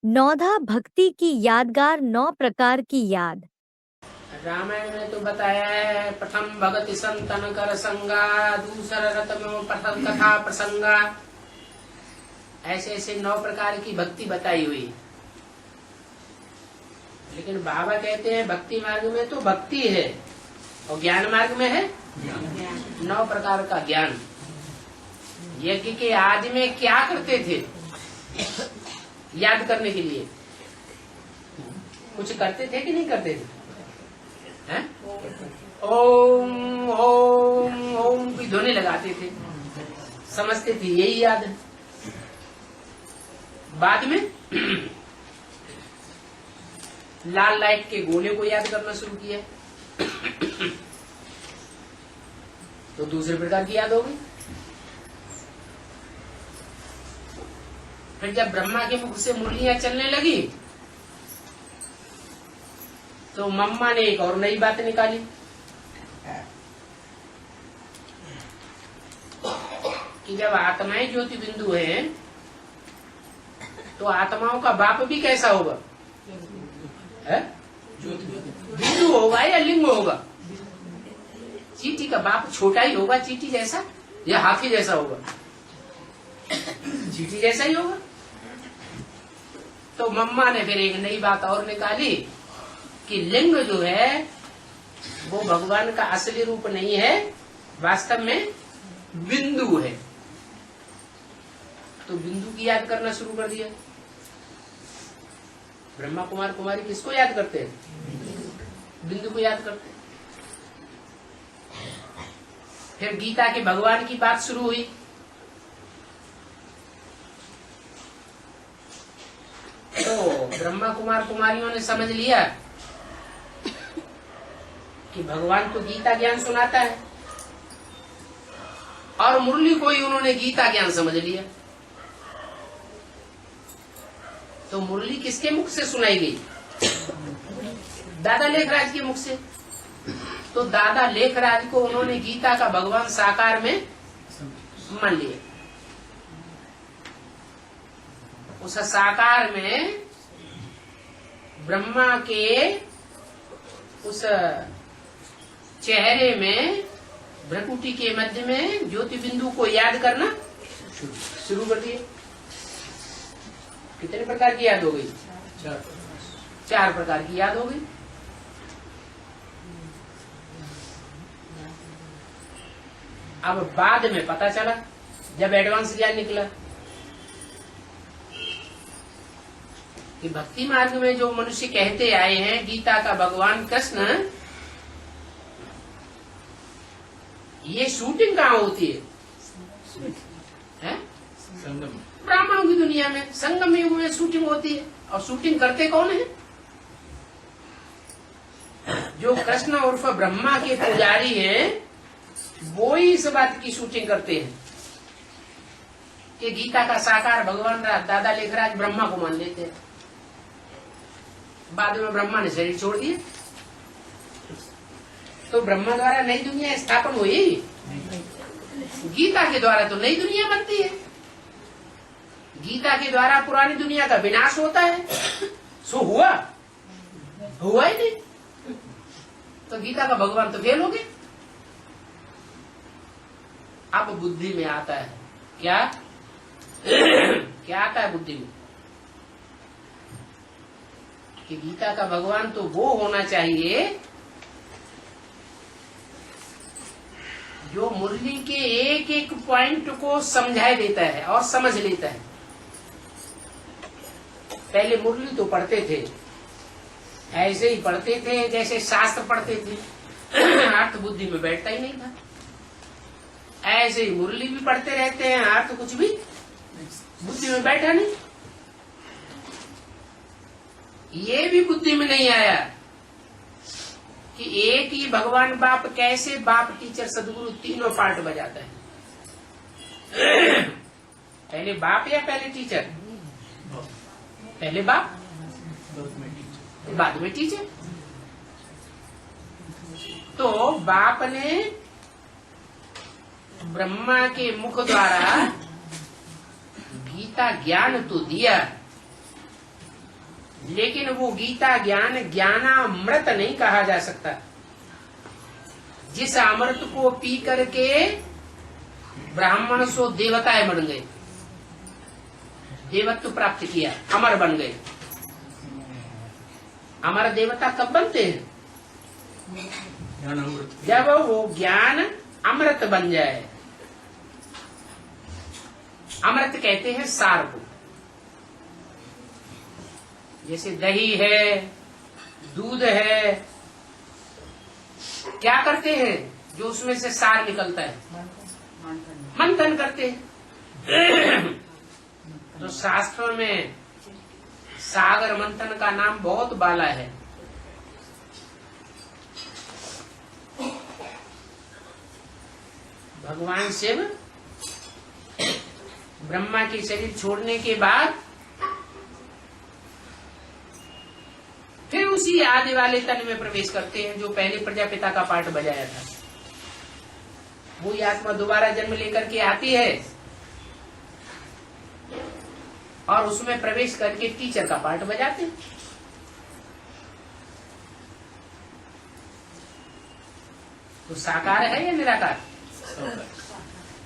नौधा भक्ति की यादगार 9 प्रकार की याद। रामायण में तो बताया है प्रथम भगति संतन कर संगा, दूसरा रत में प्रथम कथा प्रसंगा। ऐसे ऐसे 9 प्रकार की भक्ति बताई हुई। लेकिन बाबा कहते हैं भक्ति मार्ग में तो भक्ति है और ज्ञान मार्ग में है 9 प्रकार का ज्ञान। यज्ञ के आदि में क्या करते थे याद करने के लिए? कुछ करते थे कि नहीं करते थे? हैं? ओम ओम ओम की ध्वनि लगाते थे, समझते थे यही याद है। बाद में लाल लाइट के गोले को याद करना शुरू किया तो दूसरे प्रकार की याद हो गई। फिर जब ब्रह्मा के मुख से मुरलियां चलने लगी तो मम्मा ने एक और नई बात निकाली कि जब आत्माएं ज्योति बिंदु है तो आत्माओं का बाप भी कैसा होगा? बिंदु होगा या लिंग होगा? चींटी का बाप छोटा ही होगा चींटी जैसा या हाथी जैसा होगा? चींटी जैसा ही होगा। तो मम्मा ने फिर एक नई बात और निकाली कि लिंग जो है वो भगवान का असली रूप नहीं है, वास्तव में बिंदु है। तो बिंदु की याद करना शुरू कर दिया। ब्रह्मा कुमार कुमारी किसको याद करते हैं? बिंदु को याद करते हैं। फिर गीता के भगवान की बात शुरू हुई। तो ब्रह्मा कुमार कुमारियों ने समझ लिया कि भगवान तो गीता ज्ञान सुनाता है और मुरली को ही उन्होंने गीता ज्ञान समझ लिया। तो मुरली किसके मुख से सुनाई गई? दादा लेखराज के मुख से। तो दादा लेखराज को उन्होंने गीता का भगवान साकार में मान लिया। उस साकार में ब्रह्मा के उस चेहरे में भ्रकुटी के मध्य में ज्योति बिंदु को याद करना शुरू कर दिए। कितने प्रकार की याद हो गई? 4 प्रकार की याद हो गई। अब बाद में पता चला जब एडवांस ज्ञान निकला कि भक्ति मार्ग में जो मनुष्य कहते आए हैं गीता का भगवान कृष्ण, ये शूटिंग कहाँ होती है? ब्राह्मणों की दुनिया में संगम युग में शूटिंग होती है। और शूटिंग करते कौन है? जो कृष्ण उर्फ ब्रह्मा के पुजारी हैं वो ही इस बात की शूटिंग करते हैं कि गीता का साकार भगवान दादा लेखराज ब्रह्मा को मान लेते हैं। बाद में ब्रह्मा ने शरीर छोड़ दिया तो ब्रह्मा द्वारा नई दुनिया स्थापन हुई, गीता के द्वारा तो नई दुनिया बनती है। गीता के द्वारा पुरानी दुनिया का विनाश होता है। सो हुआ ही नहीं तो गीता का भगवान तो फेल हो गए। अब बुद्धि में आता है क्या? क्या आता है बुद्धि में कि गीता का भगवान तो वो होना चाहिए जो मुरली के एक एक पॉइंट को समझा देता है और समझ लेता है। पहले मुरली तो पढ़ते थे, ऐसे ही पढ़ते थे जैसे शास्त्र पढ़ते थे, अर्थ बुद्धि में बैठता ही नहीं था। ऐसे ही मुरली भी पढ़ते रहते हैं, अर्थ कुछ भी बुद्धि में बैठा नहीं। ये भी बुद्धि में नहीं आया कि एक ही भगवान बाप कैसे बाप टीचर सदगुरु तीनों पार्ट बजाता है। पहले बाप या पहले टीचर? पहले बाप बाद में टीचर। तो बाप ने ब्रह्मा के मुख द्वारा गीता ज्ञान तो दिया, लेकिन वो गीता ज्ञान ज्ञानामृत नहीं कहा जा सकता। जिस अमृत को पी करके ब्राह्मण सो देवताएं बन गए, देवत्व प्राप्त किया, अमर बन गए। अमर देवता कब बनते हैं? जब वो ज्ञान अमृत बन जाए। अमृत कहते हैं सार को। जैसे दही है, दूध है, क्या करते हैं जो उसमें से सार निकलता है? मंथन करते हैं। तो शास्त्रों में सागर मंथन का नाम बहुत बाला है। भगवान शिव ब्रह्मा के शरीर छोड़ने के बाद फिर उसी आदि वाले तन में प्रवेश करते हैं जो पहले प्रजापिता का पाठ बजाया था। वही आत्मा दोबारा जन्म लेकर के आती है और उसमें प्रवेश करके टीचर का पाठ बजाते हैं। तो साकार है या निराकार?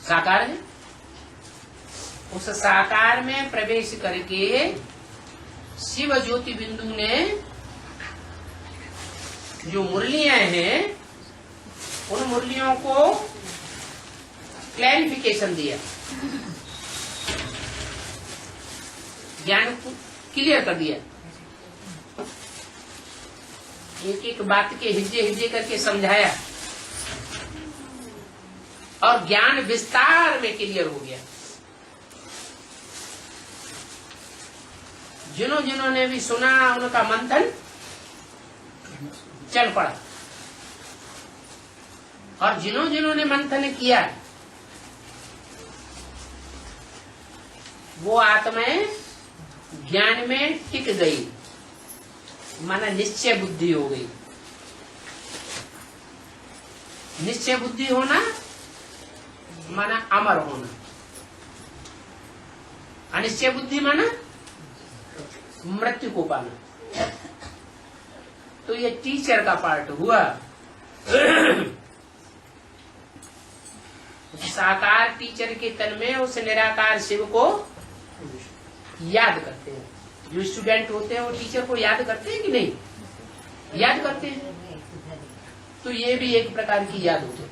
साकार है। उस साकार में प्रवेश करके शिव ज्योति बिंदु ने जो मुरलियां हैं उन मुरलियों को क्लैरिफिकेशन दिया, ज्ञान को क्लियर कर दिया। एक एक बात के हिज्जे हिज्जे करके समझाया और ज्ञान विस्तार में क्लियर हो गया। जिन्होंने भी सुना उनका मंथन चल पड़ा और जिन्होंने मंथन किया वो आत्माएं ज्ञान में टिक गई, माना निश्चय बुद्धि हो गई। निश्चय बुद्धि होना माना अमर होना, अनिश्चय बुद्धि माना मृत्यु को पाना। तो ये टीचर का पार्ट हुआ। साकार टीचर के तन में उस निराकार शिव को याद करते हैं। जो स्टूडेंट होते हैं वो टीचर को याद करते हैं कि नहीं? याद करते हैं। तो ये भी एक प्रकार की याद होती है।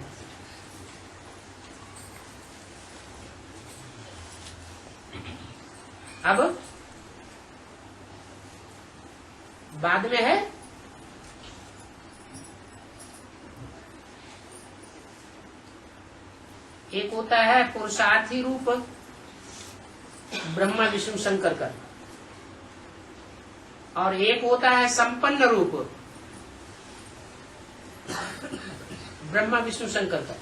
अब बाद में है एक होता है पुरुषार्थी रूप ब्रह्मा विष्णु शंकर का, और एक होता है संपन्न रूप ब्रह्मा विष्णु शंकर का।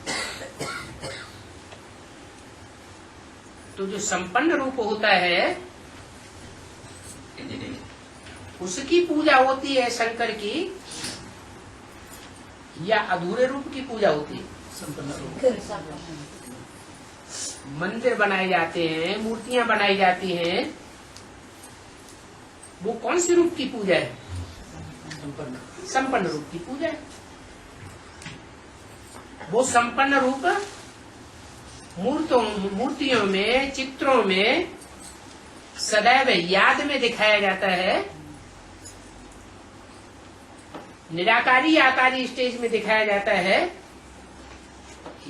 तो जो संपन्न रूप होता है उसकी पूजा होती है शंकर की, या अधूरे रूप की पूजा होती है? संपन्न रूप। मंदिर बनाए जाते हैं, मूर्तियां बनाई जाती हैं, वो कौन सी रूप की पूजा है? संपन्न रूप की पूजा है। वो संपन्न रूप मूर्तियों में, चित्रों में सदैव याद में दिखाया जाता है। निराकारी आकारी स्टेज में दिखाया जाता है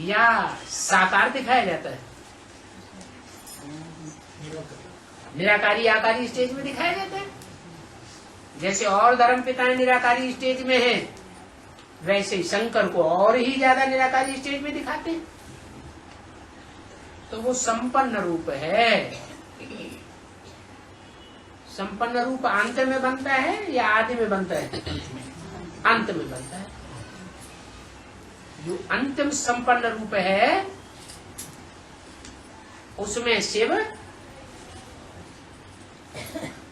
या साकार दिखाया जाता है? निराकारी आकारी स्टेज में दिखाया जाता है। जैसे और धर्म पिताएं निराकारी स्टेज में हैं, वैसे ही शंकर को और ही ज्यादा निराकारी स्टेज में दिखाते हैं। तो वो संपन्न रूप है। संपन्न रूप अंत में बनता है या आदि में बनता है? अंत में बनता है। जो अंतिम संपन्न रूप है उसमें शिव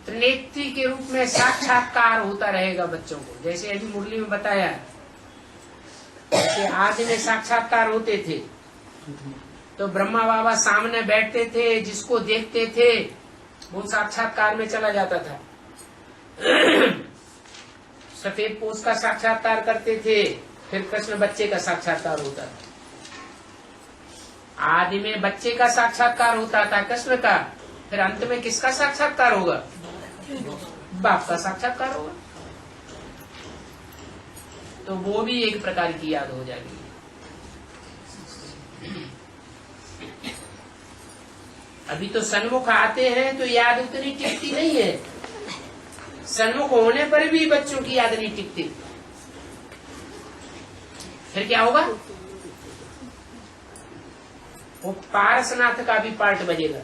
त्रिनेत्री के रूप में साक्षात्कार होता रहेगा बच्चों को। जैसे अभी मुरली में बताया कि आदि में साक्षात्कार होते थे तो ब्रह्मा बाबा सामने बैठते थे, जिसको देखते थे वो साक्षात्कार में चला जाता था। सफेद पोष का साक्षात्कार करते थे, फिर कृष्ण बच्चे का साक्षात्कार होता था। आदि में बच्चे का साक्षात्कार होता था कृष्ण का, फिर अंत में किसका साक्षात्कार होगा? बाप का साक्षात्कार होगा। तो वो भी एक प्रकार की याद हो जाएगी। अभी तो सन्मुख आते हैं तो याद उतनी टिकती नहीं है, सन्मुख होने पर भी बच्चों की याद नहीं टिकती। फिर क्या होगा? वो पारसनाथ का भी पार्ट बजेगा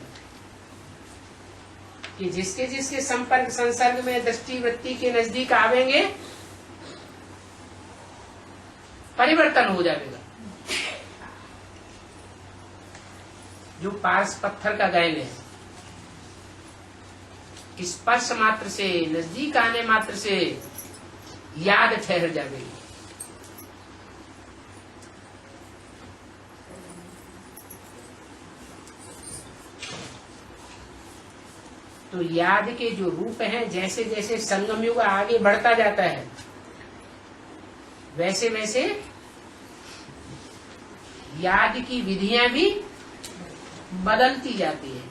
कि जिसके जिसके संपर्क संसर्ग में दृष्टि वृत्ति के नजदीक आवेंगे परिवर्तन हो जाएगा। जो पारस पत्थर का गैल है, स्पर्श मात्र से, नजदीक आने मात्र से याद ठहर जाएगी। तो याद के जो रूप हैं, जैसे जैसे संगम युग आगे बढ़ता जाता है वैसे वैसे याद की विधियां भी बदलती जाती है।